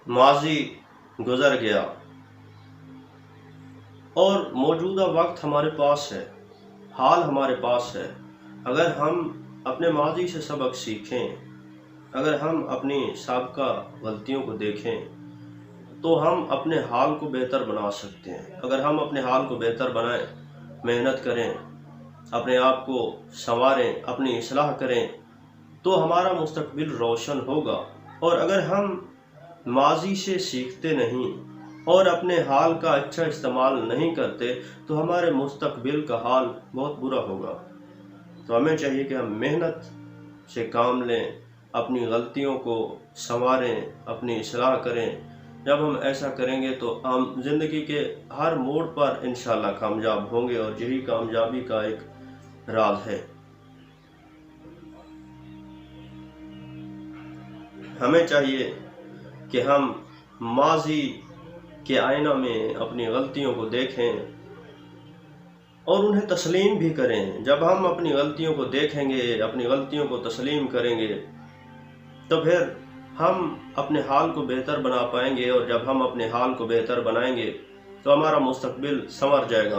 ماضی گزر گیا اور موجودہ وقت ہمارے پاس ہے، حال ہمارے پاس ہے۔ اگر ہم اپنے ماضی سے سبق سیکھیں، اگر ہم اپنی سابقہ غلطیوں کو دیکھیں تو ہم اپنے حال کو بہتر بنا سکتے ہیں۔ اگر ہم اپنے حال کو بہتر بنائیں، محنت کریں، اپنے آپ کو سنواریں، اپنی اصلاح کریں تو ہمارا مستقبل روشن ہوگا۔ اور اگر ہم ماضی سے سیکھتے نہیں اور اپنے حال کا اچھا استعمال نہیں کرتے تو ہمارے مستقبل کا حال بہت برا ہوگا۔ تو ہمیں چاہیے کہ ہم محنت سے کام لیں، اپنی غلطیوں کو سنواریں، اپنی اصلاح کریں۔ جب ہم ایسا کریں گے تو ہم زندگی کے ہر موڑ پر انشاءاللہ کامیاب ہوں گے، اور یہی کامیابی کا ایک راز ہے۔ ہمیں چاہیے کہ ہم ماضی کے آئینہ میں اپنی غلطیوں کو دیکھیں اور انہیں تسلیم بھی کریں۔ جب ہم اپنی غلطیوں کو دیکھیں گے، اپنی غلطیوں کو تسلیم کریں گے تو پھر ہم اپنے حال کو بہتر بنا پائیں گے، اور جب ہم اپنے حال کو بہتر بنائیں گے تو ہمارا مستقبل سنور جائے گا۔